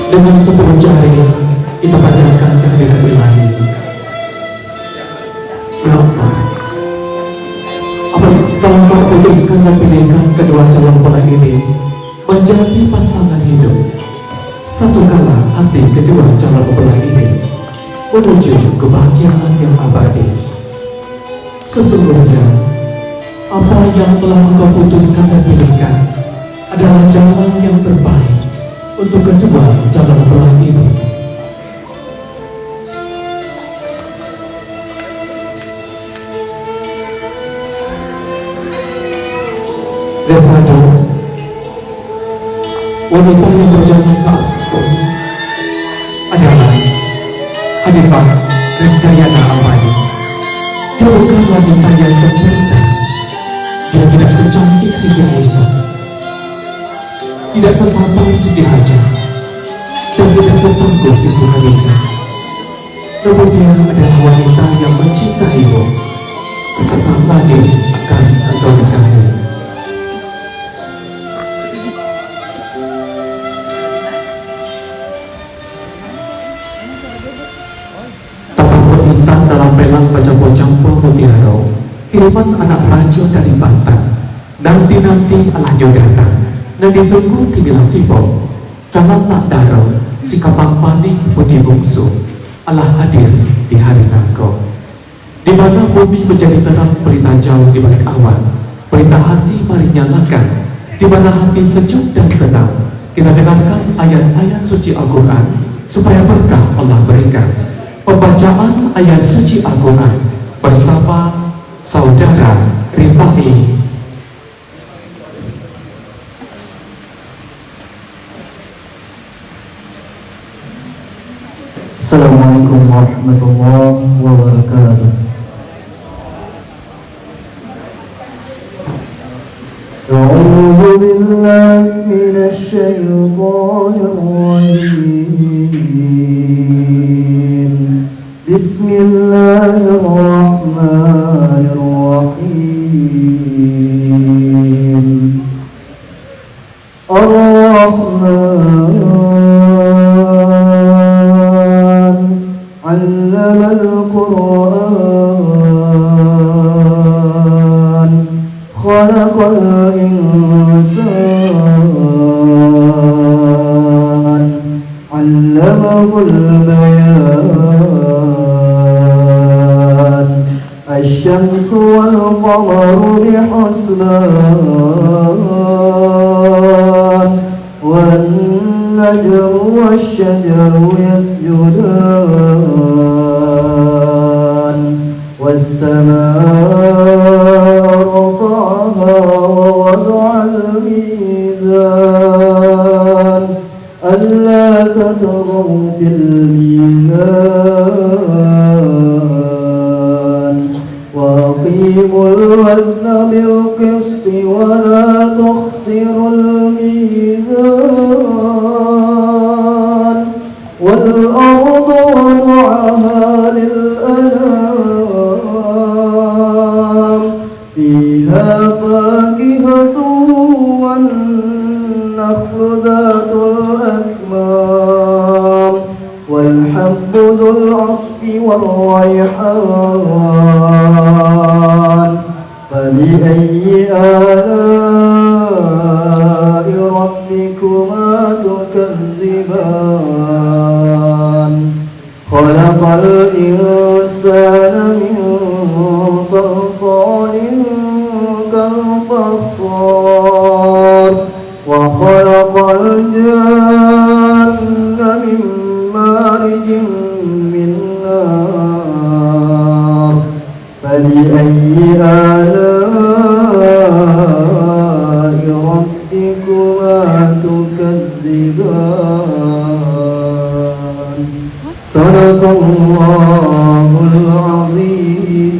Dengan 10 jari kita panjatkan kehadiran ilahi. Ya Allah, apabila Kau putuskan dan pilihkan kedua calon mempelai ini menjadi pasangan hidup, satukanlah hati kedua calon mempelai ini menuju kebahagiaan yang abadi. Sesungguhnya apa yang telah Engkau putuskan dan pilihkan adalah jalan yang terbaik untuk kedua calon mempelai ini. Zesado, wanita yang berjalan ke aku adalah Hanifah Rizkayana Amani. Dia bukan wanita yang sempurna. Dia tidak secantik Siti Aisyah, tidak sesampai Siti Hajar, dan tidak setangguh Siti Khadijah. Namun dia adalah wanita yang mencintaimu, bersama dia akan engkau nikahi. Bintang dalam pelang bajang-bajang mutiara, kiriman anak raja dari Banten. Nanti-nanti alanyo datang, dan ditunggu kinilah tiba. Jalan nak daro, sikap pampani budi bungsu, Allah hadir di hari nangko. Di mana bumi menjadi terang pelita jauh di balik awan, pelita hati mari nyalakan. Di mana hati sejuk dan tenang, kita dengarkan ayat-ayat suci Al-Quran supaya berkah Allah berikan. Pembacaan ayat suci Al-Quran bersama saudara Rifai. Assalamualaikum warahmatullahi wabarakatuh. A'udzu billahi minasy syaithanir rajim. Bismillahirrahmanirrahim. Ar-Rahman 'allamal Qur'an, khalaqal insan, 'allamahul bayan. Asy-syamsu wal qamaru bihusban, wan najmu wasy-syajaru yasjudan, was-samaa'a rafa'aha wa wada'al mizan, alla tatghaw fil mizan, wa aqimul wazna bil qisti wa la tukhsirul mizan, wal arda wada'aha lil anam, fiha fakihatun wan nakhlu dhatul akmam, wal habbu dhul asfi wal rayhan. Fabi'ayyi ala'i rabbikuma tukadziban. Khalaqal insana min salsalin kal fakhar, wa khalaqal janna min marijin min nar. Fabi'ayyi ala'i rabbikuma tukadziban. Sadaqallahul azim.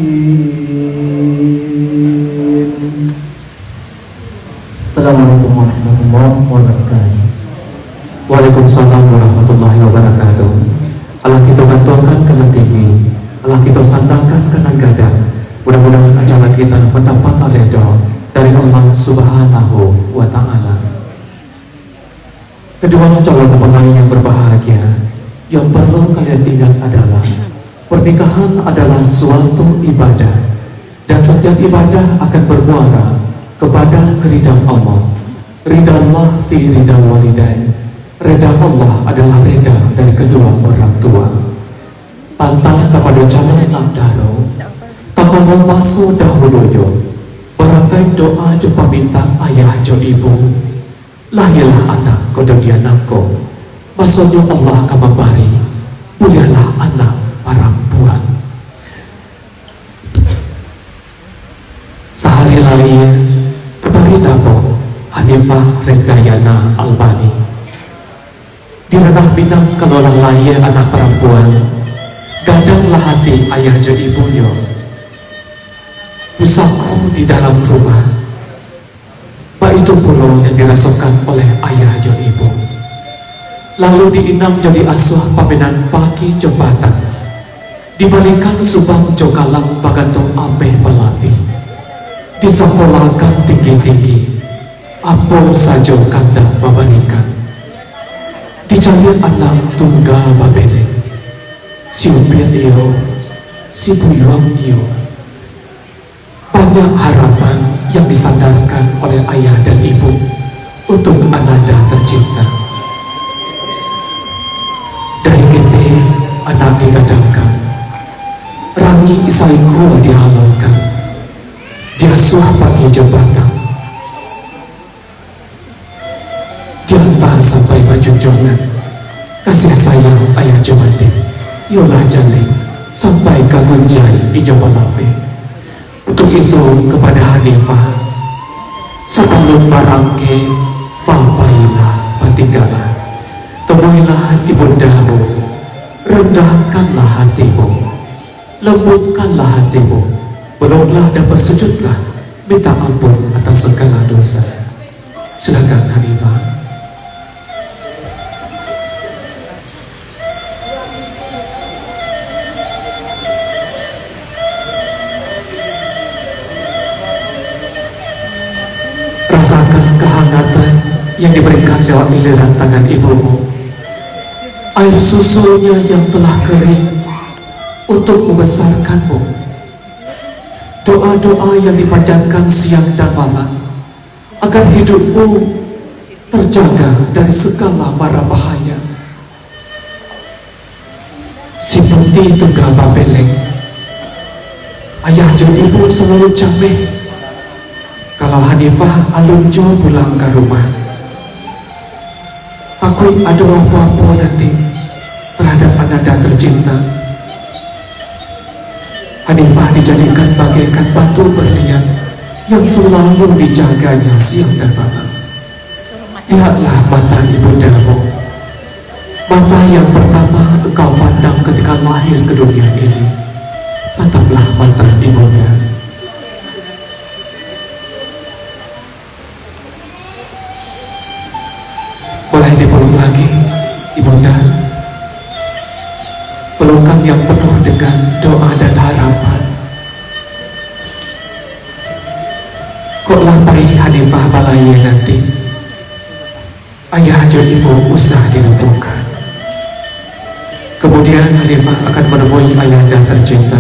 Assalamualaikum warahmatullahi wabarakatuh. Waalaikumsalam warahmatullahi wabarakatuh. Allah kita bantukan kanan tinggi, Allah kita sandangkan kanan gadang. Mudah-mudahan acara kita mendapat ridha dari Allah Subhanahu wa Ta'ala. Kedua calon mempelai yang berbahagia, yang perlu kalian ingat adalah pernikahan adalah suatu ibadah, dan setiap ibadah akan bermuara kepada keridhaan Allah. Ridha Allah fi ridha walidain. Ridha Allah adalah ridha dari kedua orang tua. Pantang kepada calon lakdaro, takkan masuk dahulunya. Berakai doa jumpa minta ayah jo ibu. Lahirlah anak ke dunia nangko. Maksudnya Allah kamabari. Pulialah anak perempuan. Sehari lain bari namo Hanifah Resdayana Albani. Di ranah Minang kelola lahir anak perempuan. Gadanglah hati ayah jo ibunya. Usahaku di dalam rumah. Pak itu pulau yang dirasakan oleh ayah jo ibu. Lalu diinam jadi asuh pamenan pagi jembatan. Dibalikan subang jo kalang bagantong ameh pelatih. Disekolahkan tinggi-tinggi. Apol saja kanda membalikan. Dicari anak tunggal babele. Si upian iyo, si buyuang iyo. Banyak harapan yang disandarkan oleh ayah dan ibu untuk ananda tercinta. Dari gede anak digadangkan, rangi isaiku dihalalkan, diasuh pagi jembatan, diantar sampai bajunjongan, kasih sayang ayah jemande, yolah jali sampai kagunjai ijo palape. Untuk itu kepada Hanifah, sebelum barangke papailah patinggalah, temuilah ibundamu, rendahkanlah hatimu, lembutkanlah hatimu, belumlah dan bersujudlah, minta ampun atas segala dosa. Silakan Hanifah. Rasakan kehangatan yang diberikan lewat liliran tangan ibumu. Air susunya yang telah kering untuk membesarkanmu. Doa-doa yang dipanjatkan siang dan malam agar hidupmu terjaga dari segala mara bahaya. Si putih tunggal babeleng, ayah dan ibu selalu cameh. Kalau Hanifah alunjo pulang ke rumah, aku ada apa-apa nanti terhadap ananda tercinta. Hanifah dijadikan bagaikan batu berlian yang selalu dijaganya siang dan malam. Lihatlah mata ibundamu, mata yang pertama engkau pandang ketika lahir ke dunia ini. Tataplah mata ibunda. Boleh dipeluk lagi, ibunda. Pelukan yang penuh dengan doa dan harapan. Kok lapai Hanifah balaya nanti, ayah dan ibu usah dilumpuhkan. Kemudian Hanifah akan menemui ayahnya tercinta.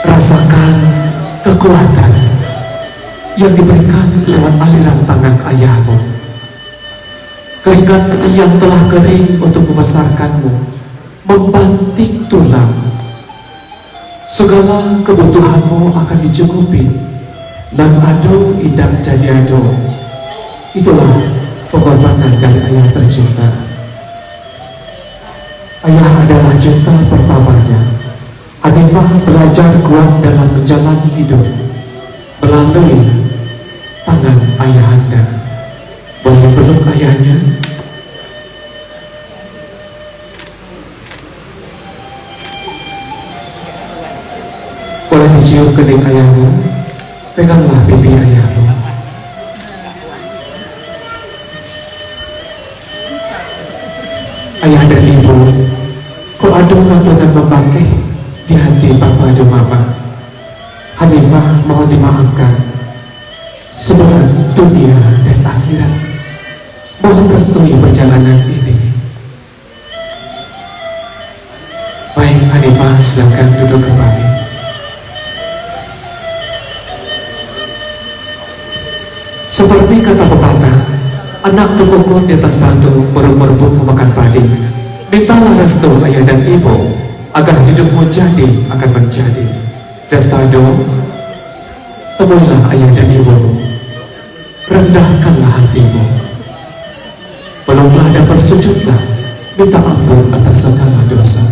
Rasakan kekuatan yang diberikan lewat aliran tangan ayahmu. Keringat yang telah kering untuk membesarkanmu, membanting tulang. Segala kebutuhanmu akan dicukupi, dan ado indah jadi ado. Itulah pengorbanan dari ayah tercinta. Ayah adalah cinta pertamanya. Hanifah belajar kuat dalam menjalani hidup melalui tangan ayahanda. Boleh peluk ayahnya. Boleh dicium kening ayahmu. Peganglah pipi ayahmu. Ayah dan ibu, kok ada kata membangkit di hati papa dan mama. Hanifah mohon dimaafkan sebuah dunia dan akhirat. Mohon restui perjalanan ini. Baik Hanifah, silakan duduk kembali. Seperti kata pepatah, anak terpukul di atas batu merebut memakan padi. Mintalah restu ayah dan ibu agar hidupmu jadi akan menjadi. Zestado, temuilah ayah dan ibu, rendahkanlah hatimu, peluklah dan bersujudlah, minta ampun atas segala dosa.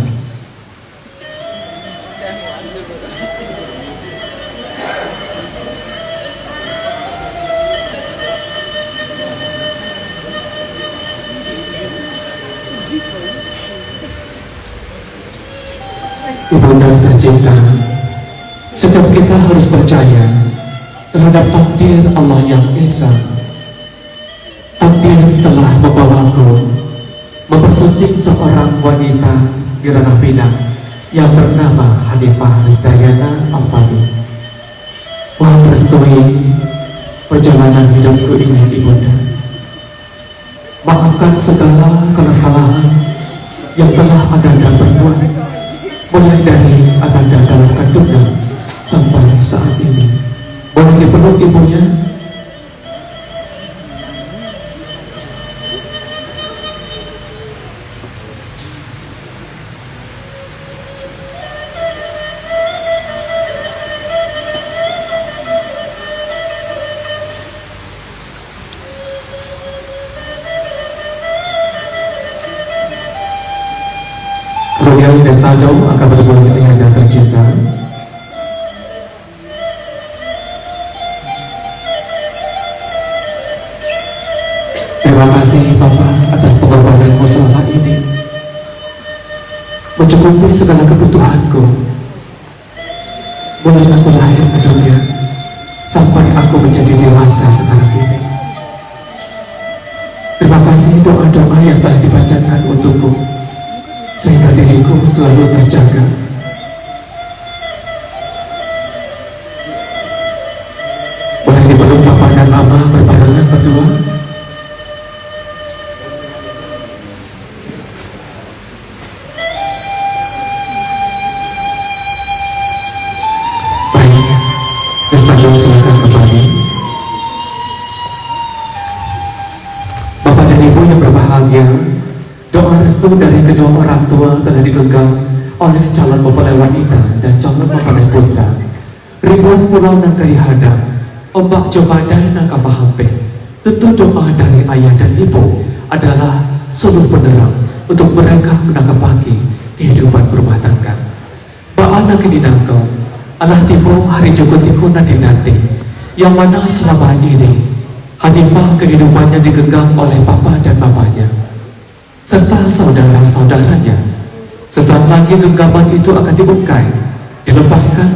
Ibunda tercinta, setiap kita harus percaya terhadap takdir Allah yang Esa. Takdir telah membawaku mempersunting seorang wanita di ranah Pinang yang bernama Hanifah Ridayana Al-Fadhi. Mohon restui perjalanan hidupku ini, Ibunda. Maafkan segala kesalahan yang telah Anda perbuat, mulai dari Ananda dalam kandungan sampai saat ini. Boleh dipeluk ibunya. Kemudian Zestado akan bertemu dengan ayahanda tercinta. Terima kasih Bapak atas pengorbananmu selama ini, mencukupi segala kebutuhanku, mulai aku lahir ke dunia sampai aku menjadi dewasa sekarang ini. Terima kasih doa-doa yang telah dibacakan untukku, sehingga diriku selalu terjaga. Boleh dipeluk Papa dan Mama berbarengan berdua. Baik, Zestado silakan kembali. Bapak dan Ibu yang berbahagia, doa restu dari kedua orang tua telah digenggam oleh calon mempelai wanita dan calon mempelai putra. Ribuan pulau nan kayahada, ombak Jobadan nan kapahampe. Tentu doa dari ayah dan ibu adalah suluh penerang untuk mereka menanggapi kehidupan berumah tangga. Ba'ana kedinangkau, alah tipu hari jogotiko nanti-nanti, yang mana selama ini Hanifah kehidupannya digenggam oleh papa dan mamanya serta saudara-saudaranya. Sesaat lagi genggaman itu akan dibungkai, dilepaskan,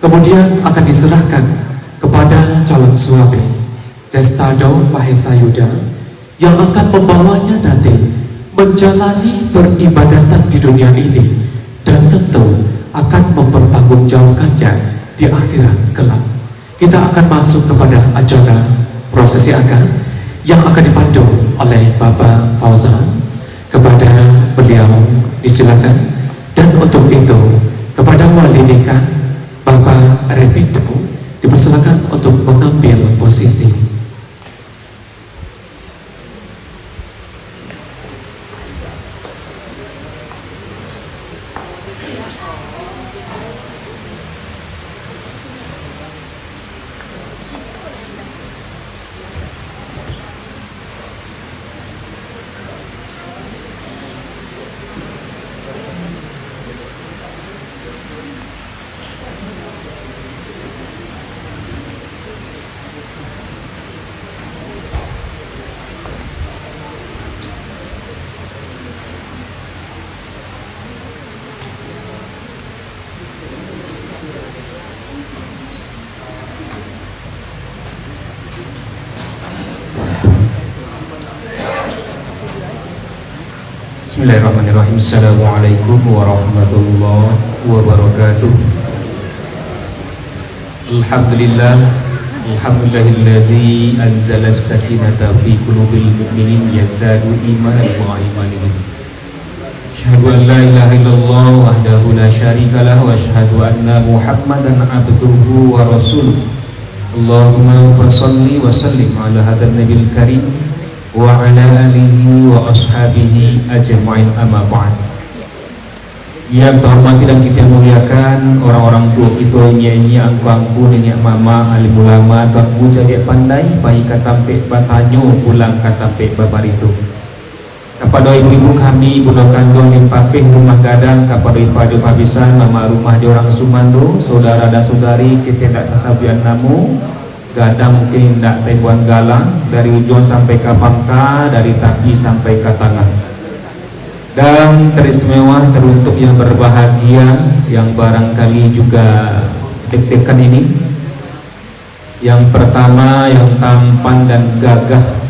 kemudian akan diserahkan kepada calon suami Zestado Mahesa Yuda yang akan membawanya nanti menjalani peribadatan di dunia ini dan tentu akan mempertanggungjawabkannya di akhirat kelak. Kita akan masuk kepada acara prosesi akad yang akan dipandu oleh Bapak Fauzan. Kepada beliau disilakan, dan untuk itu kepada wali nikah Bapak Repindo dipersilakan untuk mengambil posisi. Bismillahirrahmanirrahim. Assalamualaikum warahmatullahi wabarakatuh. Alhamdulillah, Alhamdulillahillazi anzala as-sakinata fi qulubil mu'minin yazdadu imanan ma'a imanihim. Asyhadu an la ilaha illallah wahdahu la syarika lahu wa asyhadu anna Muhammadan abduhu wa rasuluh. Allahumma shalli wa sallim ala hadzal nabiyil karim wa ala alihi wa ashabihi ajma'in, amma ba'd. Yang terhormati dan kita muliakan orang-orang tua kita, nyanyi angku-angku, nenek mama, alim ulama, tuanku jadi pandai, baik katampe batanyo, pulang katampe babarito. Kepada ibu-ibu kami, bunda kandung yang papih rumah gadang, kepada ibu pabisan, mama rumah di orang Sumando, saudara dan saudari, kita tidak sesabian namu, gadang mungkin tidak teguan galang, dari ujung sampai ke pangka, dari tapi sampai ke tangan. Dan teristimewa teruntuk yang berbahagia, yang barangkali juga deg-degan ini. Yang pertama, yang tampan dan gagah,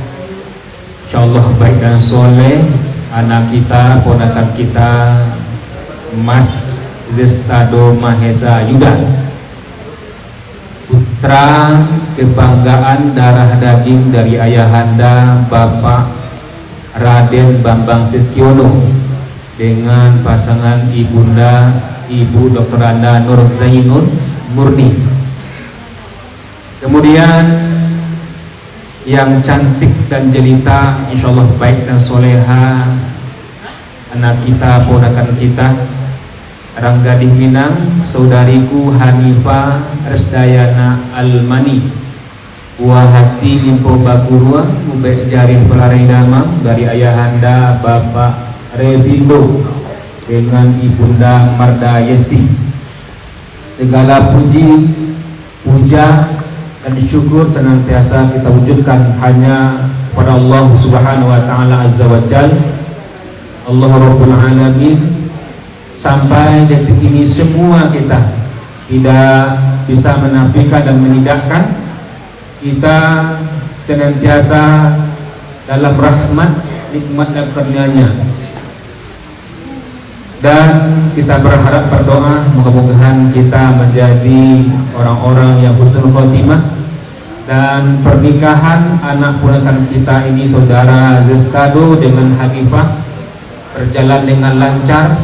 insyaallah baik dan soleh, anak kita, ponakan kita, Mas Zestado Mahesa Yuda, putra kebanggaan darah daging dari ayahanda Bapak Raden Bambang Setyono dengan pasangan ibunda Ibu Dr. Anda Nur Zainun Murni. Kemudian yang cantik dan jelita, insyaallah baik dan soleha, anak kita, ponakan kita, Ranggadih Minang, saudariku Hanifah Resdayana Almani, buah hati limpo bagurua, ubek jarih pelarai damang dari ayahanda Bapak Rebindo dengan ibunda Marda Yesti. Segala puji, puja dan syukur senantiasa kita wujudkan hanya pada Allah Subhanahu wa taala azza wa jalla, Allah Rabbul Alamin. Sampai detik ini semua kita tidak bisa menafikan dan menidakkan, kita senantiasa dalam rahmat, nikmat dan karunia-Nya, dan kita berharap berdoa mudah-mudahan kita menjadi orang-orang yang husnul khotimah, dan pernikahan anak ponakan kita ini saudara Zestado dengan Hanifah berjalan dengan lancar,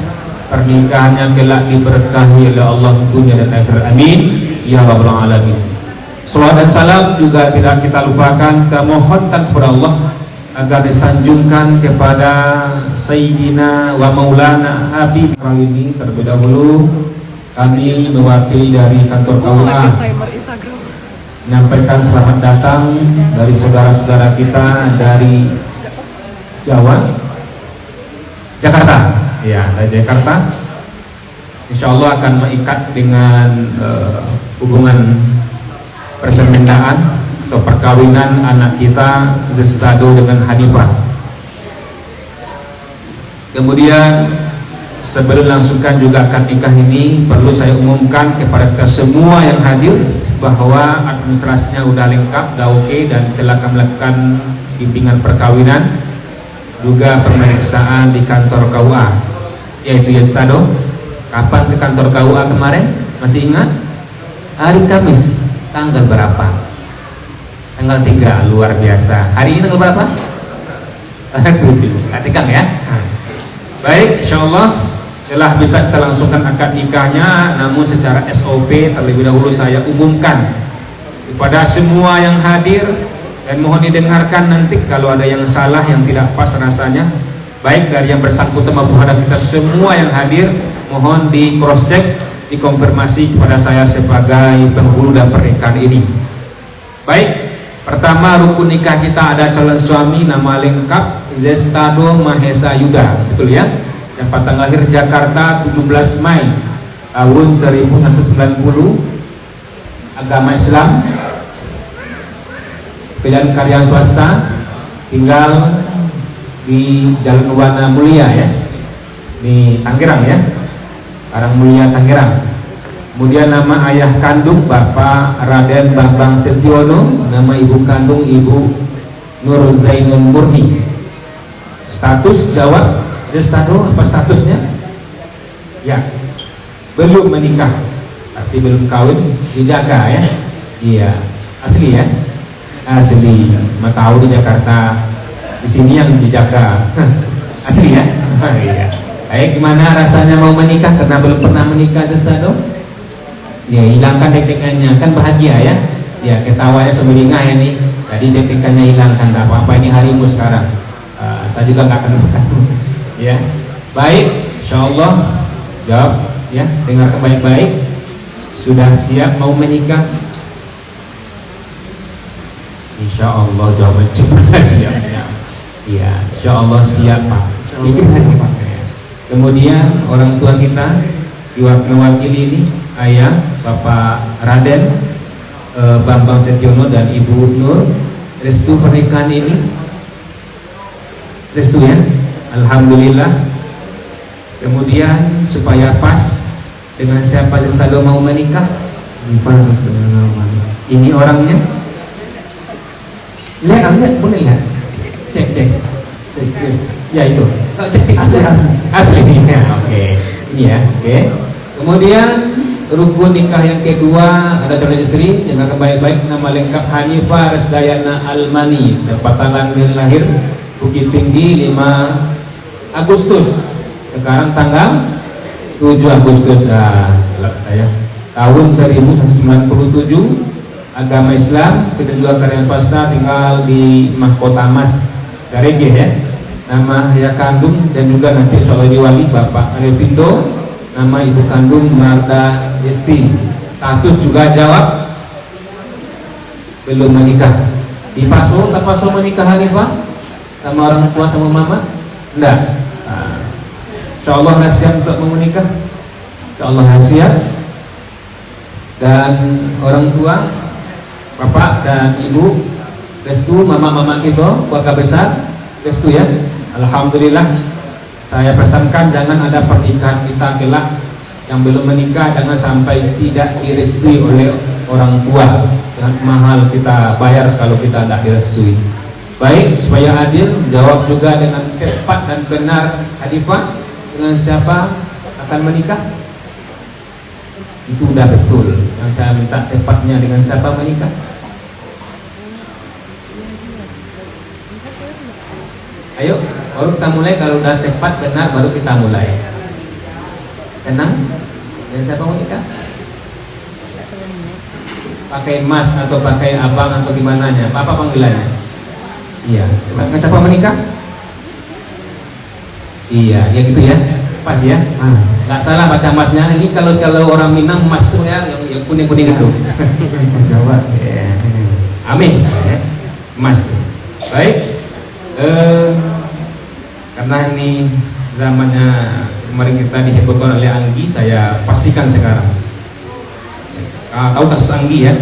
pernikahannya kelak diberkahi oleh Allah dunia dan akhirat, amin ya rabbal alamin. Salawat dan salam juga tidak kita lupakan, kita mohonkan kepada Allah agar disanjungkan kepada Sayyidina wa Maulana Habib. Kali ini terlebih dahulu kami mewakili dari kantor KUA menyampaikan selamat datang dari saudara-saudara kita dari Jakarta, ya, dari Jakarta. Insya Allah akan mengikat dengan hubungan persemendaan atau perkawinan anak kita Zestado dengan Hanifah. Kemudian sebelum langsungkan juga akad nikah ini, perlu saya umumkan kepada kita semua yang hadir bahwa administrasinya udah lengkap, udah oke, dan telah kami melakukan bimbingan perkawinan, juga pemeriksaan di kantor KUA, yaitu Zestado. Kapan ke kantor KUA kemarin? Masih ingat? Hari Kamis. Tanggal berapa? Tanggal 3, luar biasa. Hari ini tanggal berapa? Tegang ya. Baik, insyaallah telah bisa kita langsungkan akad nikahnya. Namun secara SOP terlebih dahulu saya umumkan kepada semua yang hadir, dan mohon didengarkan nanti kalau ada yang salah, yang tidak pas rasanya, baik dari yang bersangkutan maupun terhadap kita semua yang hadir, mohon di cross check, dikonfirmasi kepada saya sebagai penghulu dan pernikahan ini. Baik, pertama rukun nikah kita ada calon suami, nama lengkap Zestado Mahesa Yuda, betul ya? Tempat tanggal lahir Jakarta 17 Mei tahun 1190, agama Islam, pekerjaan karya swasta, tinggal di Jalan Wana Mulia ya, di Tangerang ya, Karang Mulia Tangerang. Kemudian nama ayah kandung Bapak Raden Bambang Setyono, nama ibu kandung Ibu Nur Zainun Murni. Status jawab Zestado, apa statusnya? Ya, belum menikah, arti belum kawin, dijaga ya. Iya. Asli ya? Asli. Mau tahu di Jakarta, di sini yang dijaga. Asli ya? Iya. Baik, gimana rasanya mau menikah karena belum pernah menikah Sado? Ya, hilangkan deg-degannya, kan bahagia ya? Ya, ketawanya semelingah ya nih. Tadi deg-degannya hilangkan, tak apa-apa, ini harimu sekarang. Saya juga nggak akan makan. Ya, baik, insyaallah jawab ya, dengarkan baik-baik. Sudah siap mau menikah? Insyaallah jawaban cepat siap. Ya, insyaallah siap Pak. Pikir saja Pak. Kemudian orang tua kita mewakili ini ayah Bapak Raden Bambang Setiono dan Ibu Nur, restu pernikahan ini? Restu ya? Alhamdulillah. Kemudian supaya pas dengan siapa selalu mau menikah? Ini orangnya? Lihat, boleh lihat? Cek. Ya itu. Cek asli. Ya, oke. Ini ya, oke. Kemudian rukun nikah yang kedua, ada calon istri, dengarkan baik-baik, nama lengkap Hanifah Resdayana Almani, dapat tanggal lahir Bukit Tinggi 5 Agustus. Sekarang tanggal 7 Agustus saya tahun 1197, agama Islam, kita juga karya swasta, tinggal di Mahkota Mas Garege ya. Nama ayah kandung dan juga nanti soal wali Bapak Aryopindo, nama ibu kandung Marta Yesti. Status juga jawab belum menikah. Di paso, tak paso menikahan nih Pak? Sama orang tua sama mama? Enggak. Insyaallah siap untuk mau menikah. Insyaallah siap. Dan orang tua, bapak dan ibu, restu mama-mama kita, keluarga besar, restu ya. Alhamdulillah. Saya pesankan jangan ada pernikahan kita kelak yang belum menikah, jangan sampai tidak direstui oleh orang tua. Jangan mahal kita bayar kalau kita tidak direstui. Baik, supaya adil, jawab juga dengan tepat dan benar. Hanifah, dengan siapa akan menikah? Itu udah betul. Yang saya minta tepatnya dengan siapa menikah. Ayo, baru kita mulai. Kalau udah tepat benar baru kita mulai. Tenang. Dan siapa mau nikah? Pakai mas atau pakai abang atau gimana nya? Apa panggilannya? Iya. Dengan siapa menikah? Iya, ya gitu ya. Pas ya. Mas. Gak salah baca masnya. Ini kalau orang Minang mas itu ya yang kuning-kuning itu. Jawa. Ya. Amin. Ya. Mas. Baik. Karena ini zamannya kemarin kita dihebohkan oleh Anggi, saya pastikan sekarang. Tahu kasus Anggi ya,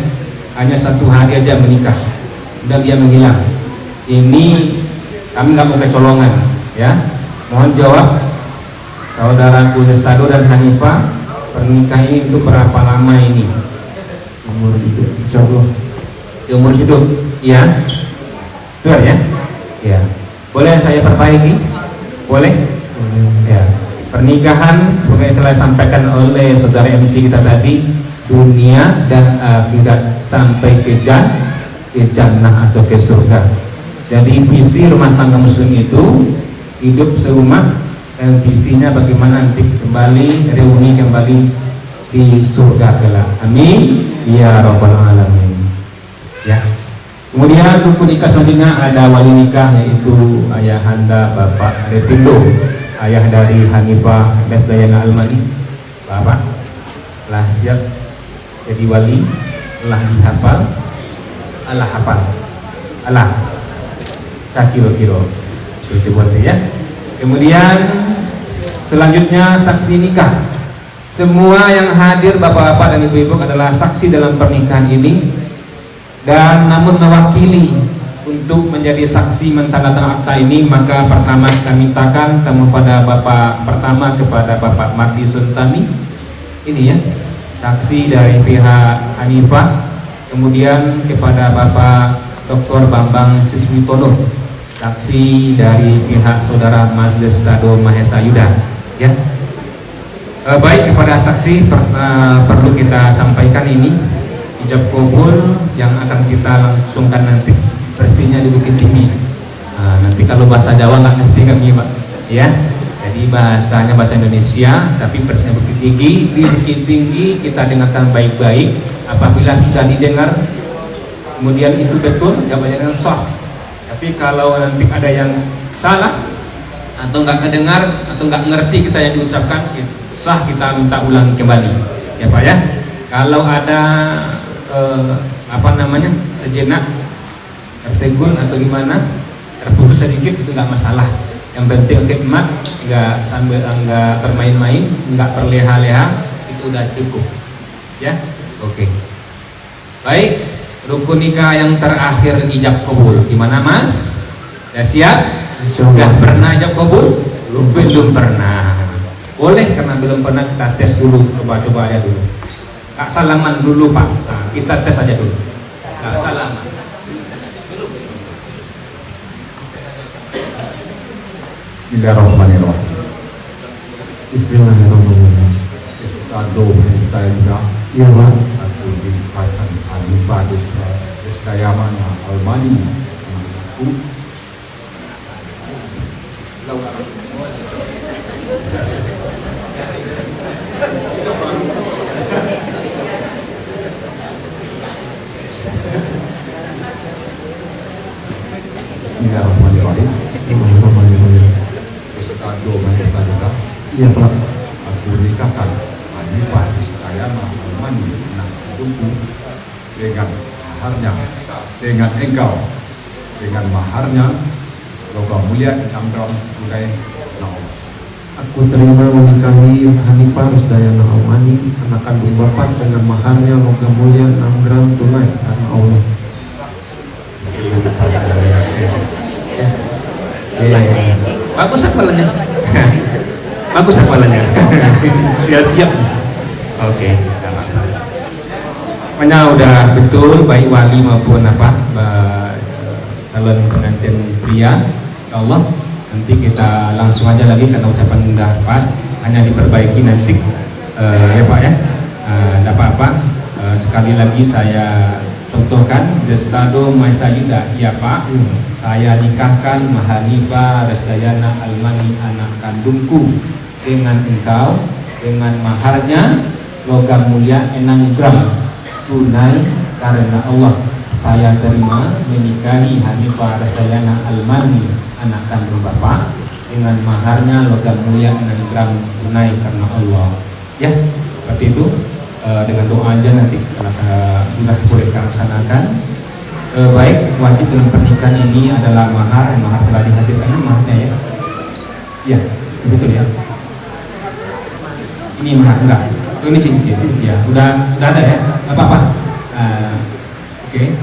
hanya 1 hari aja menikah, udah dia menghilang. Ini kami nggak mau kecolongan, ya. Mohon jawab, saudaraku Sado dan Hanifah, pernikahan ini untuk berapa lama ini? Umur hidup, insyaallah. Umur hidup, ya. Sure ya. Ya, boleh saya perbaiki? Boleh? Ya. Pernikahan sebagai telah sampaikan oleh saudara MC kita tadi, dunia dan akhirat sampai ke jannah atau ke surga. Jadi visi rumah tangga muslim itu hidup serumah, dan visinya bagaimana nanti kembali reuni kembali di surga kelak. Amin ya rabbal alamin. Ya. Kemudian rukun nikah selanjutnya ada wali nikah, yaitu ayahanda Bapak Aryopindo, ayah dari Hanifah Resdayana Almani. Bapak telah siap jadi wali, telah dihafal, Allah hafal, Allah sakiro-kiro coba ya. Kemudian selanjutnya saksi nikah. Semua yang hadir bapak-bapak dan ibu-ibu adalah saksi dalam pernikahan ini, dan namun mewakili untuk menjadi saksi mentandatangani akta ini, maka pertama kami mintakan kepada Bapak pertama kepada Bapak Mardi Suntami ini ya, saksi dari pihak Hanifah. Kemudian kepada Bapak Dr. Bambang Sismitono, saksi dari pihak saudara Mas Lestado Mahesa Yuda ya. Baik, kepada saksi perlu kita sampaikan ini, ijab kabul yang akan kita langsungkan nanti versinya di Bukit Tinggi. Nanti kalau bahasa Jawa nggak ngerti kami Pak, ya. Jadi bahasanya bahasa Indonesia, tapi versinya Bukit Tinggi. Di Bukit Tinggi kita dengarkan baik-baik. Apabila sudah didengar, kemudian itu betul, jawabannya dengan sah. Tapi kalau nanti ada yang salah atau nggak kedengar atau nggak ngerti kita yang diucapkan, sah, kita minta ulang kembali, ya Pak ya. Kalau ada sejenak tertegun atau gimana, terputus sedikit, itu nggak masalah. Yang penting khidmat, nggak sambil nggak bermain-main, nggak berleha-leha, itu udah cukup, ya. Oke. Baik, rukun nikah yang terakhir ijab kabul. Gimana Mas? Ya siap? Sudah pernah ijab kabul? Belum pernah. Boleh, karena belum pernah kita tes dulu, coba aja dulu. Kak salaman dulu Pak. Nah, kita tes aja dulu. Kak salaman. Bismillahirrahmanirrahim. Bismillahirrahmanirrahim. Estado saya juga Iya Pak. aku dikatakan Alifah Dayamana Almani aku Bismillahirrahmanirrahim. Bismillahirrahmanirrahim. Estado saya juga Iya Pak. aku nikahkan Alifah Dayamana Almani anak kandungku dengan maharnya, dengan engkau, dengan maharnya logam mulia 6 gram tunai naum. Aku terima menikahi Hanifah Rusdayana Almani, anak kandung Bapak, dengan maharnya logam mulia 6 gram tunai karena Allah. Bagus hafalannya. Bagus hafalannya. Siap-siap. Oke. Pokoknya udah betul, baik wali maupun calon pengantin pria. Ya Allah, nanti kita langsung aja lagi karena ucapan udah pas, hanya diperbaiki nanti, ya Pak ya. Tidak apa-apa. Sekali lagi saya contohkan, Destado Maisayuda, ya Pak, saya nikahkan Mahanifah Resdayana Almani anak kandungku dengan engkau, dengan maharnya logam mulia 6 gram tunai karena Allah. Saya terima menikahi Hanifah Resdayana Almani anak kandung Bapak dengan maharnya logam mulia 6 gram tunai karena Allah. Ya, seperti itu. Dengan doa aja nanti kalau saya sudah boleh kita laksanakan. Baik, wajib dalam pernikahan ini adalah mahar telah dihadirkan, ini maharnya ya. Iya, betul ya. Ini mahar enggak? Oh, ini cincin ya. Udah ada ya. Enggak apa-apa. Oke.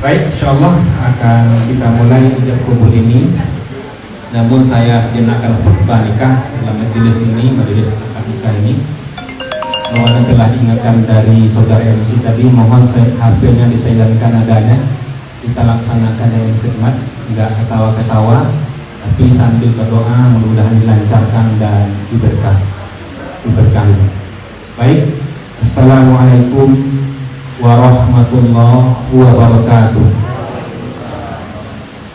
Baik, insyaallah akan kita mulai ijab kabul ini. Namun saya sejenak akan khutbah nikah dalam majelis ini, majelis akad nikah ini. Mohon telah diingatkan dari saudara MC tadi, mohon HP-nya disilangkan adanya. Kita laksanakan dengan khidmat, enggak ketawa-ketawa, tapi sambil berdoa mudah-mudahan dilancarkan dan diberkahi. Baik, Assalamualaikum warahmatullahi wabarakatuh.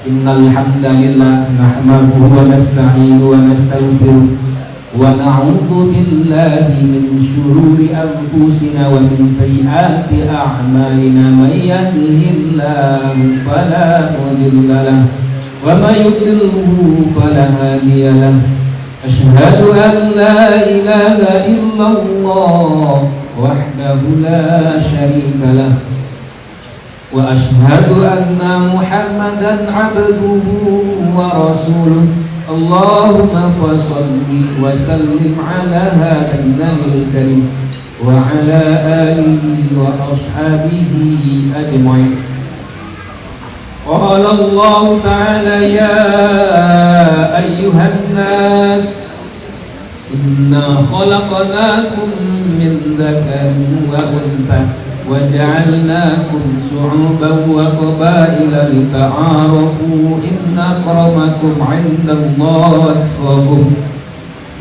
Innal hamdalillah nahmaduhu wa nasta'inu wa nastaghfiruh wa na'udzu billahi min shururi anfusina wa min sayyiati a'malina may yahdihillahu fala mudilla lahu wa may yudlilhu fala hadiya lahu. Asyhadu an la ilaha illallah wahdahu la syarika lahu wa asyhadu anna Muhammadan abduhu wa rasuluh. Allahumma fasalli wa sallim ala hadzal nabiyil karim wa ala alihi wa ashabihi ajma'in. Qala Allah ta'ala ya ayyuhan nas inna khalaqnakum min dzakarin wa untha وَجَعَلْنَاكُمْ شُعُوبًا وَقَبَائِلَ لِتَعَارَفُوا إِنَّ أَكْرَمَكُمْ عِندَ اللَّهِ أَتْقَاكُمْ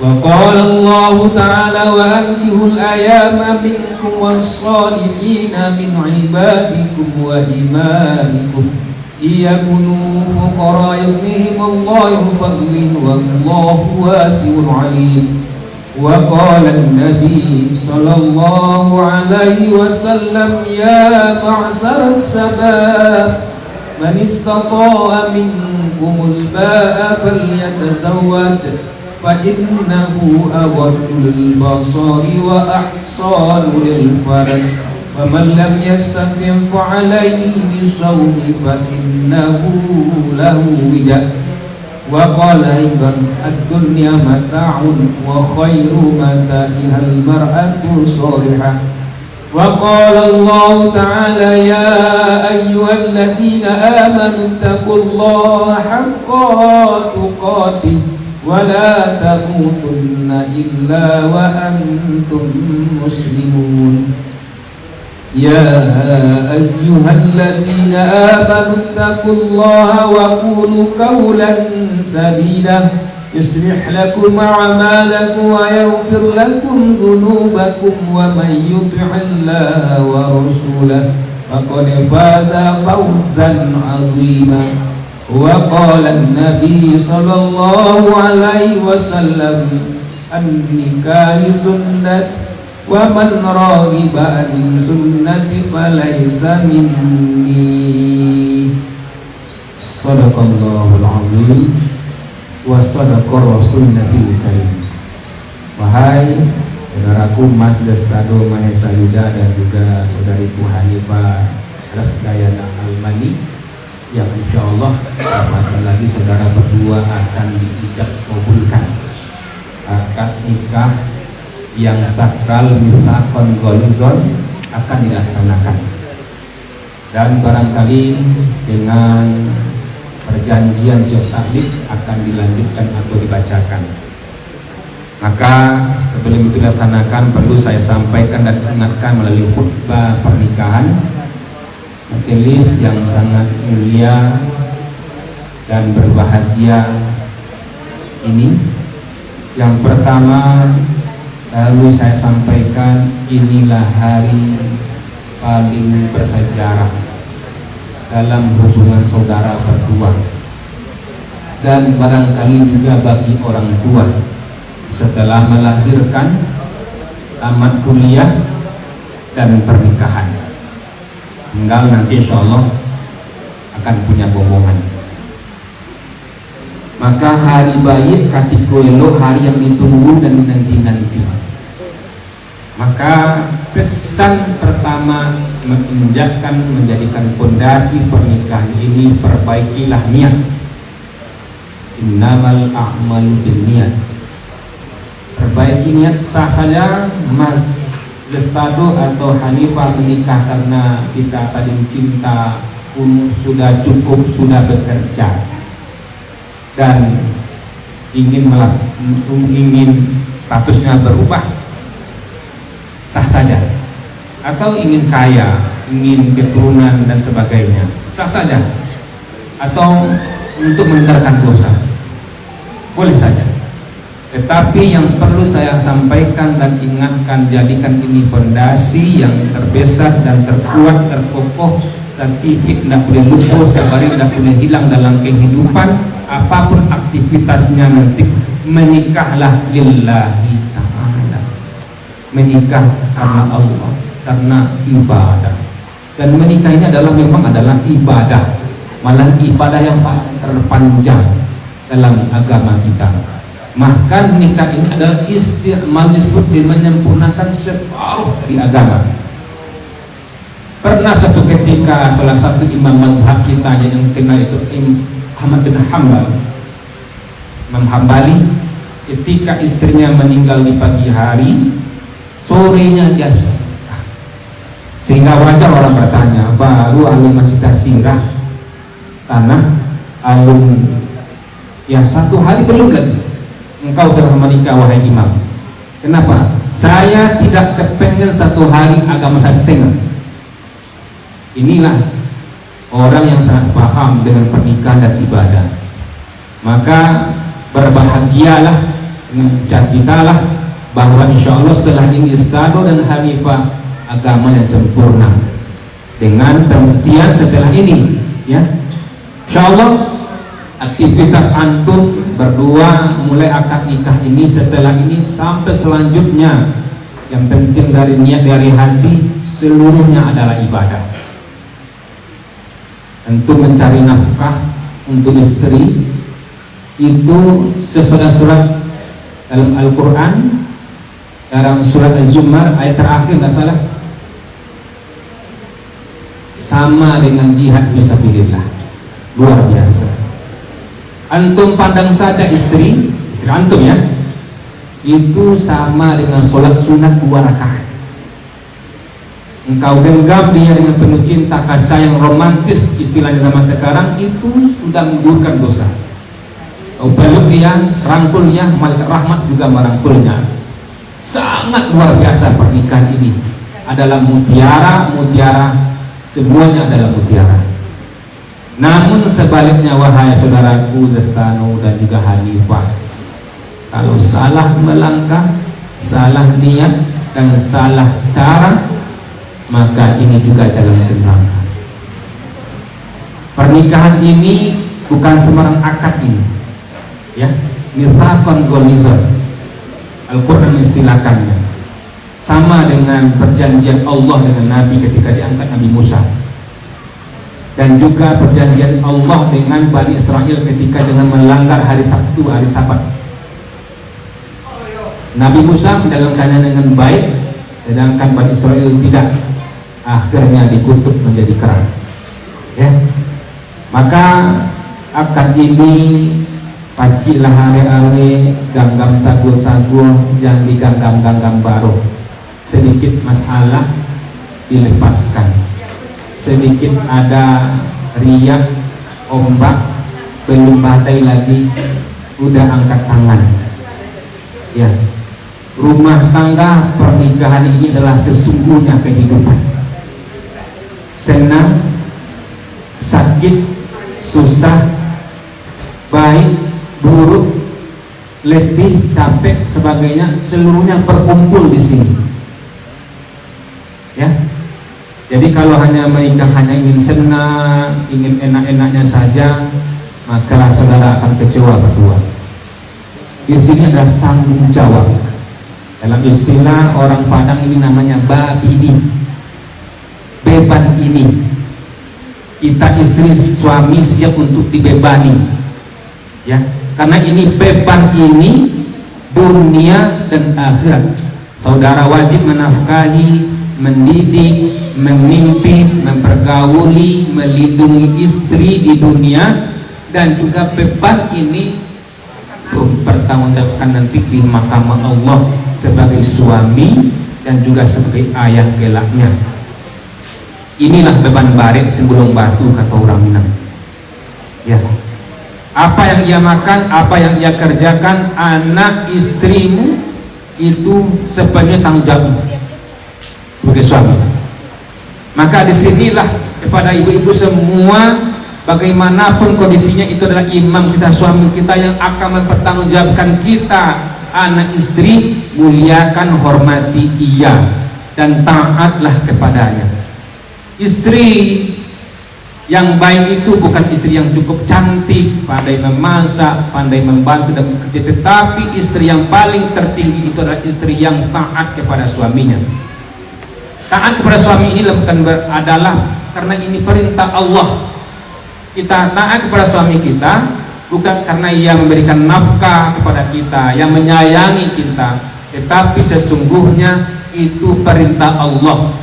وقال الله تعالى وأنكحوا الأيام منكم والصالحين من عبادكم وإمائكم إن يكونوا فقراء يغنيهم الله من فضله والله واسع عليم. وقال النبي صلى الله عليه وسلم يا معشر الشباب من استطاع منكم الباء فليتزوج فإنه أغض للبصر وأحصن للفرج ومن لم يستطع فعليه بالصوم فإنه له وجاء. وقال أيضا الدنيا متاع وخير متاعها المرأة الصالحة. وقال الله تعالى يا أيها الذين آمنوا اتقوا الله حق تقاته ولا تموتن إلا وأنتم مسلمون. يا أيها الذين آمنوا اتقوا الله وقولوا قولا سديدا يصلح لكم أعمالكم ويغفر لكم ذنوبكم ومن يطع الله ورسوله فقد فاز فوزا عظيما. وقال النبي صلى الله عليه وسلم النكاح سنة ومن راغب عن سنتي فليس مني. Sadaqallahul azim wa sadaqa rasulun nabiyil karim. Wahai saudaraku Mas Destado Mahesa Yuda dan juga saudariku Hanifah Rasdayana Almani, yang insyaallah masa lagi saudara berdua akan diijab kabulkan akad nikah yang sakral mitsaqon gholizon akan dilaksanakan, dan barangkali dengan perjanjian syekh tablik akan dilanjutkan atau dibacakan. Maka sebelum itu dilaksanakan perlu saya sampaikan dan ingatkan melalui khutbah pernikahan majelis yang sangat mulia dan berbahagia ini. Yang pertama lalu saya sampaikan, inilah hari paling bersejarah dalam hubungan saudara berdua, dan barangkali juga bagi orang tua setelah melahirkan, tamat kuliah dan pernikahan. Tinggal nanti insyaallah akan punya bohongan. Maka hari baik katiko elo, hari yang ditunggu dan nanti-nanti. Maka pesan pertama menjadikan fondasi pernikahan ini, perbaikilah niat. Innamal a'malu binniyat. Perbaiki niat. Sah saja Mas Destado atau Hanifah menikah karena kita saling cinta, sudah cukup, sudah bekerja dan ingin statusnya berubah, sah saja. Atau ingin kaya, ingin keturunan dan sebagainya, sah saja. Atau untuk menghindarkan dosa, boleh saja. Tetapi yang perlu saya sampaikan dan ingatkan, jadikan ini fondasi yang terbesar dan terkuat, terkokoh, titik tidak boleh luput, sabari tidak boleh hilang dalam kehidupan. Apapun aktivitasnya nanti, menikahlah lillahi ta'ala. Menikah karena Allah, karena ibadah. Dan menikah ini memang adalah ibadah, malah ibadah yang terpanjang dalam agama kita. Bahkan nikah ini adalah disebut menyempurnakan separuh dari agama. Pernah satu ketika salah satu imam mazhab kita yang kenal itu Ahmad bin Hanbal, Imam Hambali, ketika istrinya meninggal di pagi hari, sorenya dia, sehingga wajar orang bertanya, baru alum masih tasirah tanah alum ya satu hari meninggal, engkau telah menikah wahai imam. Kenapa? Saya tidak kepengen satu hari agama saya setengah. Inilah orang yang sangat paham dengan pernikahan dan ibadah. Maka berbahagialah cita-citalah bahwa insya Allah setelah ini Islam dan Hanifah agama yang sempurna dengan pembuktian setelah ini ya. Insya Allah aktivitas antum berdua mulai akad nikah ini setelah ini sampai selanjutnya, yang penting dari niat dari hati seluruhnya adalah ibadah. Tentu mencari nafkah untuk istri itu sesuai surat dalam Al-Quran, dalam surat Az-Zumar ayat terakhir nggak salah, sama dengan jihad fisabilillah. Luar biasa. Antum pandang saja istri antum ya, itu sama dengan sholat sunat 2 rakaat. Engkau genggam dia dengan penuh cinta, kasih yang romantis istilahnya sama sekarang, itu sudah menggugurkan dosa. Kau peluk dia, rangkul dia, malaikat rahmat juga merangkulnya. Sangat luar biasa pernikahan ini. Adalah mutiara, semuanya adalah mutiara. Namun sebaliknya wahai saudaraku Zastano dan juga Hanifah, kalau salah melangkah, salah niat dan salah cara, maka ini juga jalan ke neraka. Pernikahan ini bukan sembarang akad ini ya, mitsaqan ghalidhan. Al-Quran mengistilahkannya sama dengan perjanjian Allah dengan Nabi ketika diangkat Nabi Musa, dan juga perjanjian Allah dengan Bani Israel ketika dengan melanggar hari Sabtu, hari Sabat. Nabi Musa menjalankannya dengan baik, sedangkan Bani Israel tidak, akhirnya dikutuk menjadi kera ya. Maka akad ini pacilah are-are, ganggam taguh-taguh, jangan diganggam-ganggam baru. Sedikit masalah dilepaskan, sedikit ada riak, ombak, belum badai lagi udah angkat tangan ya. Rumah tangga pernikahan ini adalah sesungguhnya kehidupan. Senang, sakit, susah, baik, buruk, letih, capek, sebagainya, seluruhnya berkumpul di sini. Ya. Jadi kalau hanya menikah hanya ingin senang, ingin enak-enaknya saja, maka saudara akan kecewa berdua. Di sini ada tanggung jawab. Dalam istilah orang Padang ini namanya babidi, beban ini. Kita istri suami siap untuk dibebani, ya. Karena ini beban ini dunia dan akhirat. Saudara wajib menafkahi, mendidik, memimpin, mempergauli, melindungi istri di dunia, dan juga beban ini bertanggungjawabkan nanti di mahkamah Allah sebagai suami dan juga sebagai ayah gelaknya. Inilah beban barik sebelum batu, kata orang Minang. Ya, apa yang ia makan, apa yang ia kerjakan, anak istrimu itu sepenuhnya tanggung jawab sebagai suami. Maka disinilah kepada ibu-ibu semua, bagaimanapun kondisinya, itu adalah imam kita, suami kita yang akan mempertanggungjawabkan kita, anak istri. Muliakan, hormati ia, dan taatlah kepadanya. Istri yang baik itu bukan istri yang cukup cantik, pandai memasak, pandai membantu dan bekerja, tetapi istri yang paling tertinggi itu adalah istri yang taat kepada suaminya. Taat kepada suami ini adalah karena ini perintah Allah. Kita taat kepada suami kita bukan karena ia memberikan nafkah kepada kita, yang menyayangi kita, tetapi sesungguhnya itu perintah Allah.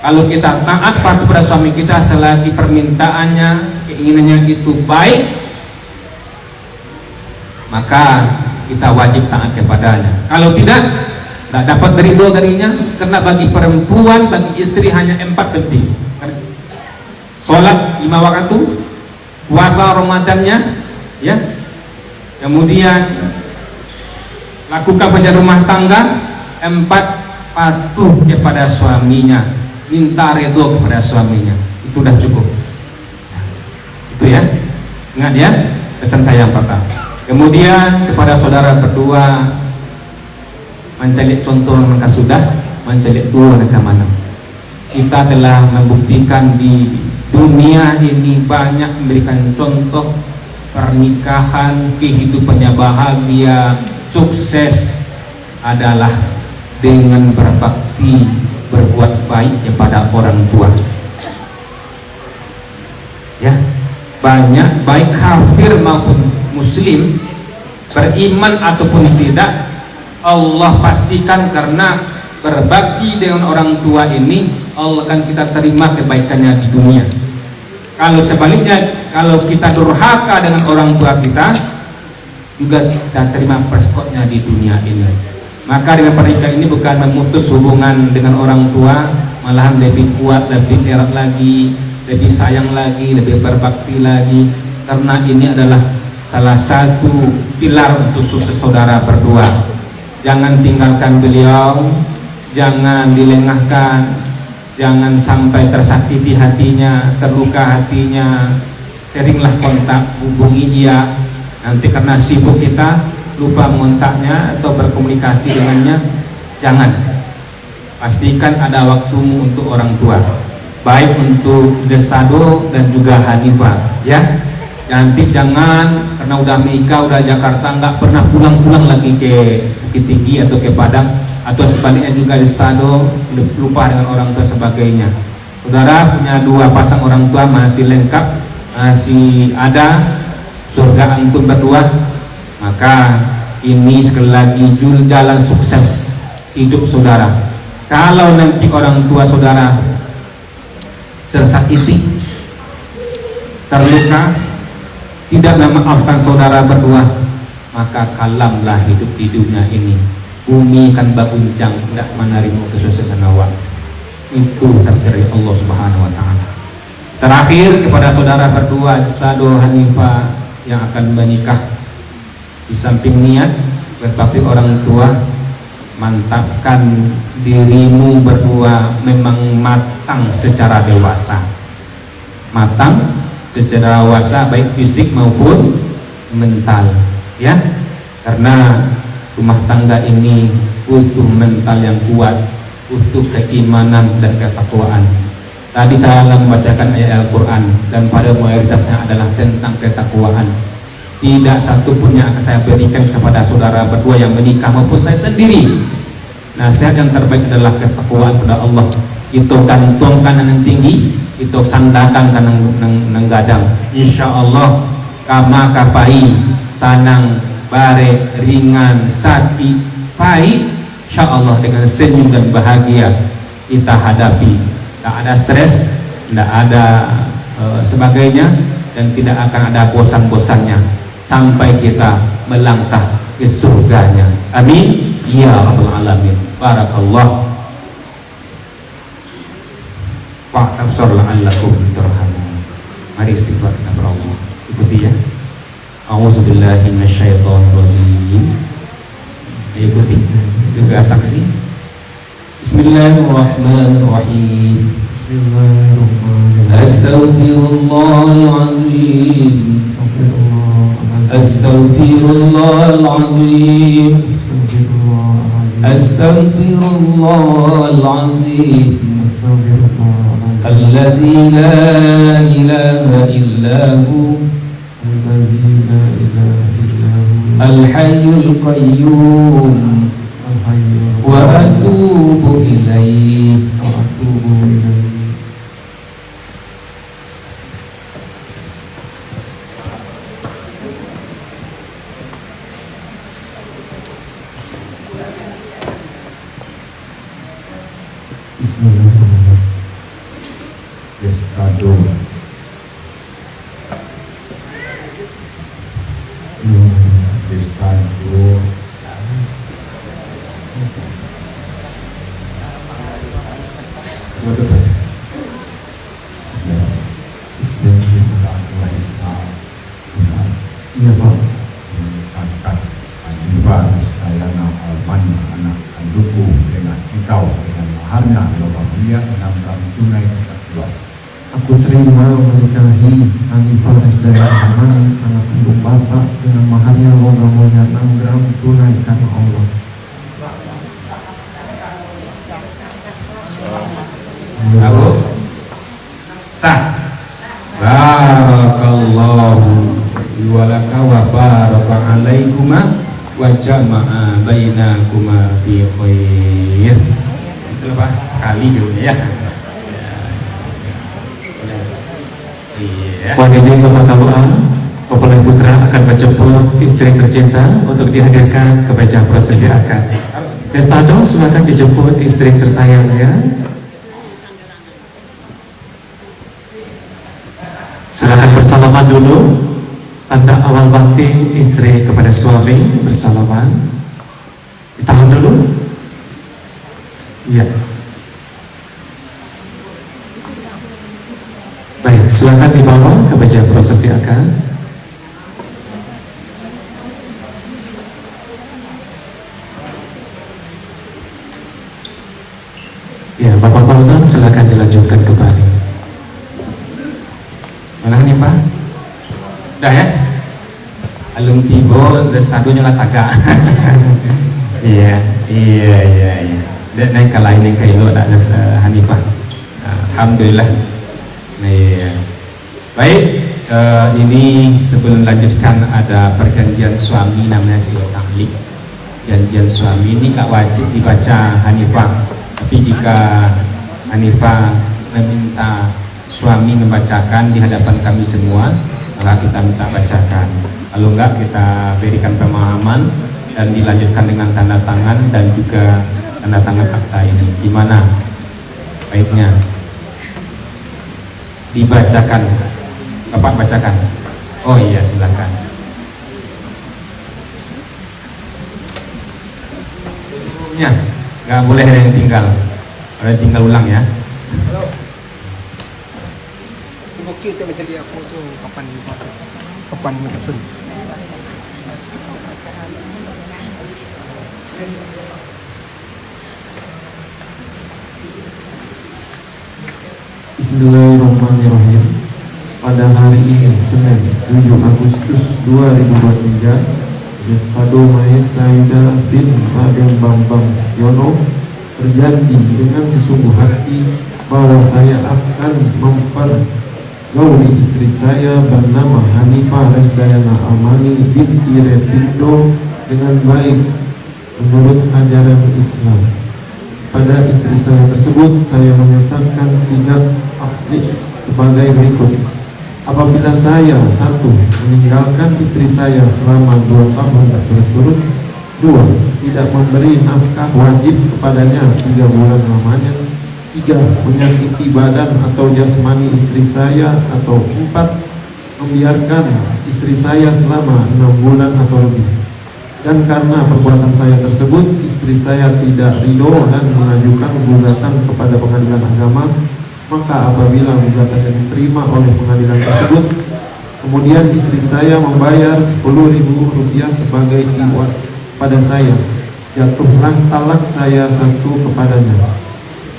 Kalau kita taat kepada suami kita selagi permintaannya, keinginannya itu baik, maka kita wajib taat kepadanya. Kalau tidak, nggak dapat ridho darinya. Karena bagi perempuan, bagi istri hanya 4 penting: sholat 5 waktu, puasa Ramadannya, ya, kemudian lakukan pekerjaan rumah tangga, 4 patuh kepada suaminya, minta ridho kepada suaminya. Itu sudah cukup. Itu ya, ingat ya pesan saya yang pertama. Kemudian kepada saudara berdua, mencari contoh mereka sudah, mencari dua mereka mana. Kita telah membuktikan di dunia ini banyak memberikan contoh pernikahan, kehidupannya bahagia, sukses adalah dengan berbakti, berbuat baik kepada orang tua. Ya, banyak baik kafir maupun muslim, beriman ataupun tidak, Allah pastikan karena berbakti dengan orang tua ini Allah akan kita terima kebaikannya di dunia. Kalau sebaliknya, kalau kita durhaka dengan orang tua kita, juga kita terima persekotnya di dunia ini. Maka dengan pernikahan ini bukan memutus hubungan dengan orang tua, malahan lebih kuat, lebih erat lagi, lebih sayang lagi, lebih berbakti lagi. Karena ini adalah salah satu pilar untuk sukses saudara berdua. Jangan tinggalkan beliau, jangan dilengahkan, jangan sampai tersakiti hatinya, terluka hatinya. Seringlah kontak, hubungi dia. Nanti karena sibuk kita lupa mengontaknya atau berkomunikasi dengannya. Jangan. Pastikan ada waktumu untuk orang tua, baik untuk Zestado dan juga Hanifah, ya. Nanti jangan karena udah menikah, udah Jakarta, nggak pernah pulang-pulang lagi ke Bukit Tinggi atau ke Padang, atau sebaliknya juga Zestado lupa dengan orang tua sebagainya. Saudara punya dua pasang orang tua masih lengkap, masih ada surga antum berdua, maka ini sekali lagi jalan sukses hidup saudara. Kalau nanti orang tua saudara tersakiti, terluka, tidak memaafkan saudara berdua, maka kalamlah hidup di dunia ini. Bumi kan berguncang, tidak menerima kesuksesan awak. Itu takdir Allah Subhanahu wa Ta'ala. Terakhir kepada saudara berdua, Zestado Hanifah yang akan menikah, di samping niat berbakti orang tua, mantapkan dirimu berdua memang matang secara dewasa, matang secara dewasa baik fisik maupun mental, ya. Karena rumah tangga ini butuh mental yang kuat, butuh keimanan dan ketakwaan. Tadi saya membacakan ayat Al-Quran dan pada mayoritasnya adalah tentang ketakwaan. Tidak satu pun yang akan saya berikan kepada saudara berdua yang menikah maupun saya sendiri. Nasihat yang terbaik adalah ketakwaan kepada Allah. Itu kantongkan yang tinggi, itu sandakan nang gadang. Insya Allah kama kapai sanang bare ringan sati pai. Insya Allah dengan senyum dan bahagia kita hadapi. Tidak ada stres, tidak ada sebagainya, dan tidak akan ada bosan-bosannya sampai kita melangkah ke surganya. Amin ya rabbal alamin. Barakallah. Wa'tabsor la'allakum turhamun. Mari istighfar kita kepada Allah. Ikuti ya. A'udzubillahi minasyaitonirrajim. Ikuti juga saksi. Bismillahirrahmanirrahim. Astaghfirullahaladzim. Astaghfirullahaladzim. Astaghfirullahaladzim. Alladzi la ilaha illahu Al-Hayyul Qayyum wa atubu ilaih. Bismillahirrahmanirrahim. Zestado Iya Pak. Angkat Hanifah sekalian Alman anak kandungku dengan engkau dengan maharnya Allah mulia 6 kali tunai kita keluar. Aku terima menikahi Hanifah Resdayana Amani, anak kandung Bapak, dengan maharnya logam mulia 6 gram tunai karena Allah. Abu sah. Barakallahu walaka wa baraka alaikuma wa jama'a bainakuma fi khair. Itu lepas sekali gitu ya. Iya. Mohon izin Bapak KUA, mempelai putra akan menjemput istri tercinta untuk dihadirkan ke meja prosesi akad. Testado, silakan dijemput istri tersayang ya. Silakan bersalaman dulu. Tanda awal bakti istri kepada suami, bersalaman. Ditahan dulu. Iya. Baik, silakan dibawa ke meja prosesi akad. Ya, Bapak Fauzan silakan dilanjutkan kembali. Mana nih Pak? Udah ya? Alum tibo, stado nyala taga. Iya. Dan naik ke lain yang kailo ada Hanifah. Alhamdulillah. Iya. Baik, ini sebelum lanjutkan ada perjanjian suami namanya siwat tamlik. Perjanjian suami ini nggak wajib dibaca Hanifah, tapi jika Hanifah meminta suami membacakan di hadapan kami semua, maka kita minta bacakan. Kalau enggak, kita berikan pemahaman dan dilanjutkan dengan tanda tangan dan juga tanda tangan akta ini. Gimana baiknya? Dibacakan, Bapak bacakan. Oh iya, silakan. Ya, nggak boleh ada yang tinggal. Ada tinggal ulang ya. Bukti itu macam dia aku tu kapan maksud. Bismillahirrahmanirrahim. Pada hari ini, Senin 7 Agustus 2023, Zestado Mahesa Yuda bin Raden Bambang Setiono berjanji dengan sesungguh hati bahwa saya akan mempergauli istri saya bernama Hanifah Resdayana Amani binti Repindo dengan baik menurut ajaran Islam. Pada istri saya tersebut, saya menyatakan sigat akdi sebagai berikut. Apabila saya 1. meninggalkan istri saya selama 2 tahun berturut-turut, 2. tidak memberi nafkah wajib kepadanya 3 bulan lamanya, 3. menyakiti badan atau jasmani istri saya, atau 4. membiarkan istri saya selama 6 bulan atau lebih. Dan karena perbuatan saya tersebut, istri saya tidak ridho dan mengajukan gugatan kepada pengadilan agama, maka apabila gugatannya diterima oleh pengadilan tersebut, kemudian istri saya membayar Rp10.000 sebagai iwat pada saya, jatuhlah talak saya 1 kepadanya.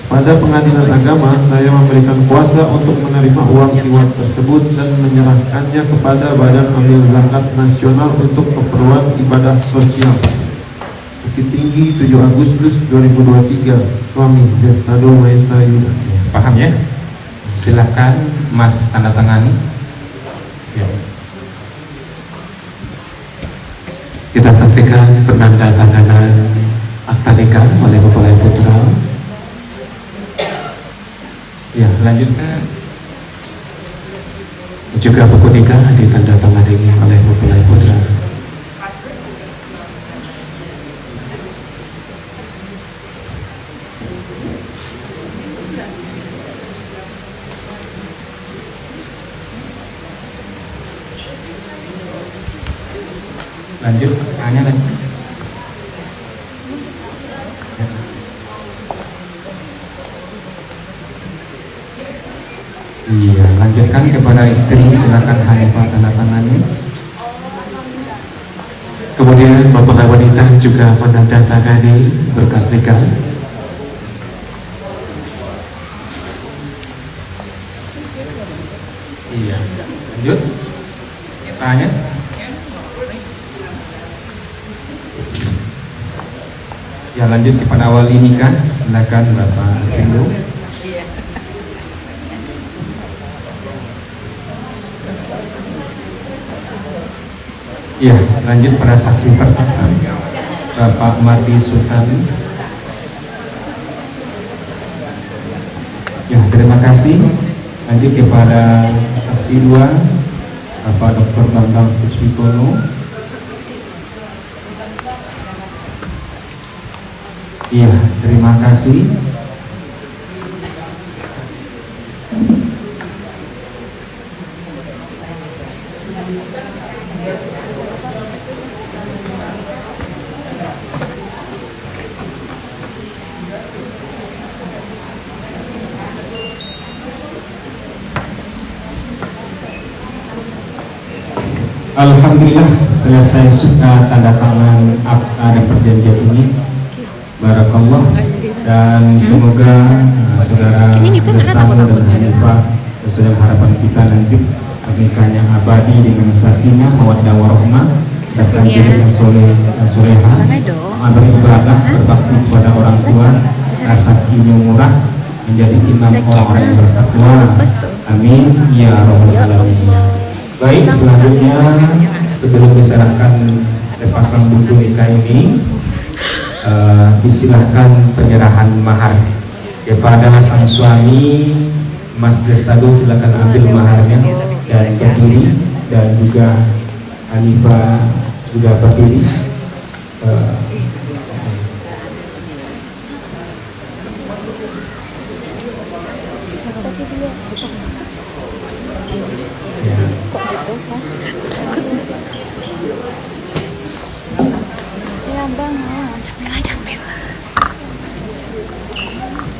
Pada pengadilan agama, saya memberikan kuasa untuk menerima uang iwat tersebut dan menyerahkannya kepada Badan Amil Zakat Nasional untuk keperluan ibadah sosial. Bukit Tinggi, 7 Agustus 2023, Suami Zestado Mahesa Yuda. Paham ya? Silakan Mas tanda tangani. Ya. Kita saksikan penandatanganan akta nikah oleh mempelai putra. Ya, lanjutkan. Juga buku nikah ditandatangani oleh mempelai putra. Lanjut, tanya lagi. Iya, lanjutkan kepada istri, silakan Hanifah tanda tangannya. Kemudian mempelai wanita juga menandatangani berkas nikah. Lanjut. Tanya. Ya, lanjut kepada wali nikah. Silakan Bapak Ibu. Ya, lanjut pada saksi pertama Bapak Mardi Sultan. Ya, terima kasih. Lanjut kepada saksi dua Bapak Dr. Bambang Siswikono. Iya, terima kasih. Alhamdulillah selesai sudah tanda tangan akta dan perjanjian ini. Barakallah, dan semoga saudara Lestari dan Hanifah sesuai harapan kita nanti pernikahannya abadi dengan sakinah, mawaddah warahmah, serta jiwa yang soleh dan solehah, beribadah, berbakti kepada orang tua, rezekinya murah, menjadi imam orang-orang yang bertakwa. Amin ya rabbal alamin. Baik, selanjutnya sebelum diserahkan sepasang buku nikah ini, disilahkan penyerahan mahar kepada sang suami. Mas Destado silakan ambil maharnya dan berdiri, dan juga Hanifah juga berdiri.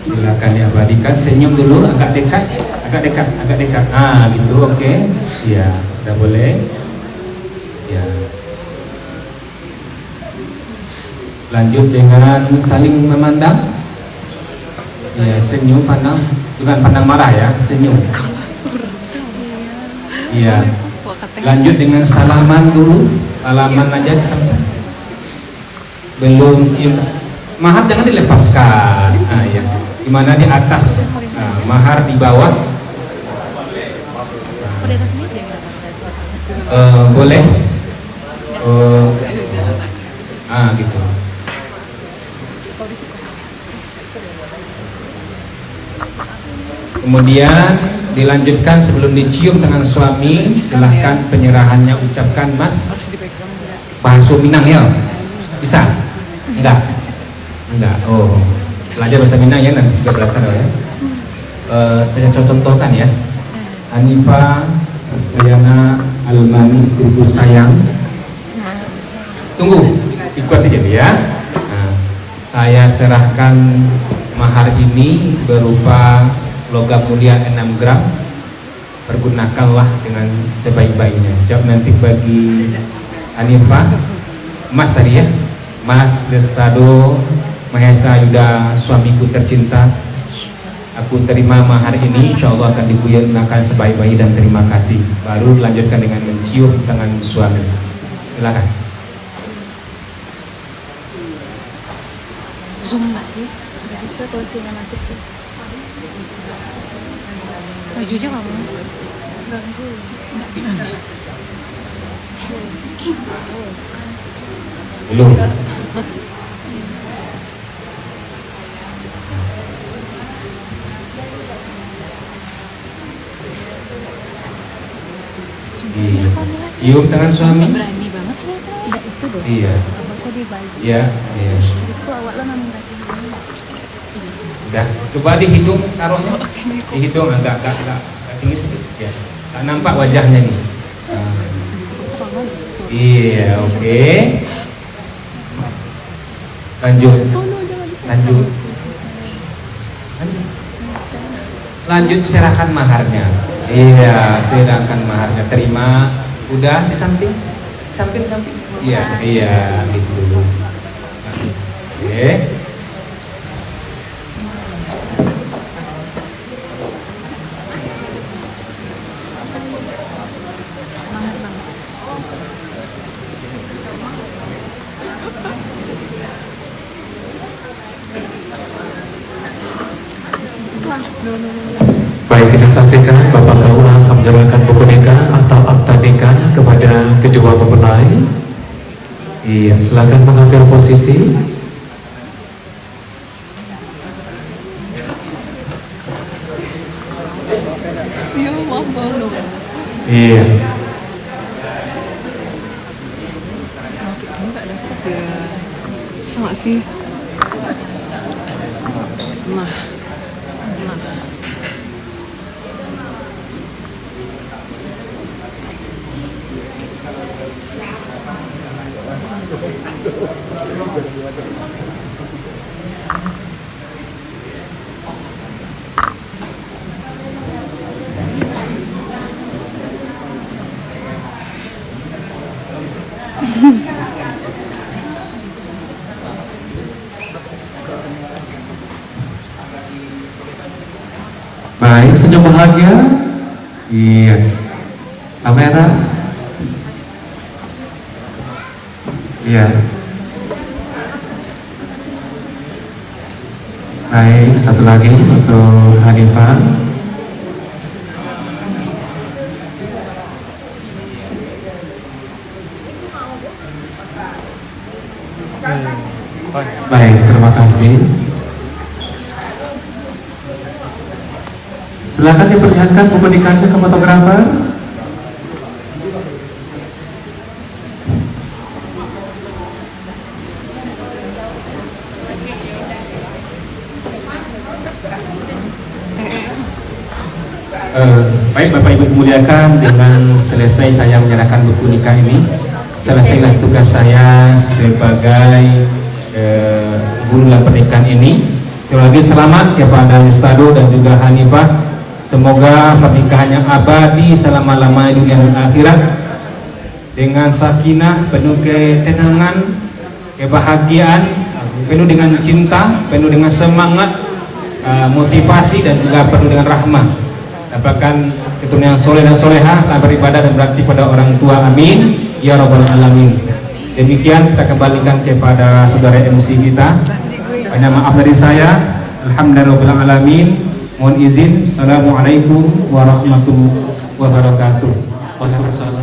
Silakan diabadikan. Senyum dulu, agak dekat. Ah, gitu, oke. Ya, udah boleh. Ya. Lanjut dengan saling memandang. Ya, senyum, pandang, bukan pandang marah ya, senyum. Iya. Lanjut dengan salaman dulu, salaman aja sampai. Belum cium. Mahar jangan dilepaskan. Nah, ya. Gimana di atas? Nah, mahar di bawah. Boleh. Gitu. Kemudian dilanjutkan sebelum dicium tangan suami, silahkan penyerahannya ucapkan Mas. Bahasa Minang ya? Bisa? Enggak. Oh, belajar bahasa Minang ya nanti 13-an ya. Saya contohkan ya. Hanifah Musliana Almani, istriku sayang. Tunggu, ikuti aja ya. Nah, saya serahkan mahar ini berupa logam mulia 6 gram. Pergunakanlah dengan sebaik-baiknya. Jawab nanti bagi Hanifah. Mas tadi ya, Mas Destado Mahesa Yuda, suamiku tercinta. Aku terima mahar ini, insya Allah akan digunakan sebaik-baik dan terima kasih. Baru dilanjutkan dengan mencium tangan suami. Silakan. Zoom nggak sih? Nggak bisa kalau sinematik tuh. Maju aja kamu. Ganggu. Belum. Iya. Cium tangan suami. Berani banget sih. Tidak itu dong. Iya. Abangku di Bali. Iya. Itu awak lo namanya lagi. Udah. Coba di hidung taruhnya. Di hidung agak tinggi sedikit. Ya. Tak nampak wajahnya nih. Iya, oke. Lanjut. Lanjut serahkan maharnya. Iya, serahkan maharnya. Terima. Udah di samping. Iya, gitu. Oke. Baik, kita saksikan Bapak Kaulah akan menyerahkan buku nikah atau akta nikah kepada kedua mempelai. Iya, silakan mengambil posisi. Ya, mama no. Iya. Kamu tak dapat ya. Sama sih. Nah. Baik, senyum bahagia. Iya. Kamera. Iya. Baik, satu lagi untuk Hanifah. Baik, terima kasih. Silakan diperlihatkan buku nikahnya ke fotografer. Baik Bapak Ibu dimuliakan, dengan selesai saya menyerahkan buku nikah ini, selesailah tugas saya sebagai guru dalam pernikahan ini. Sekali lagi selamat kepada Estado dan juga Hanifah. Semoga pernikahan yang abadi selama-lamanya dunia dan akhirat, dengan sakinah, penuh ketenangan, kebahagiaan, penuh dengan cinta, penuh dengan semangat, motivasi, dan juga penuh dengan rahmah. Dapatkan keturunan yang soleh dan solehah, tak beribadah dan berakti pada orang tua, amin ya rabbal alamin. Demikian kita kembalikan kepada saudara MC kita. Banyak maaf dari saya. Alhamdulillahirabbil alamin. Mohon izin. Assalamualaikum warahmatullahi wabarakatuh. Waalaikumsalam.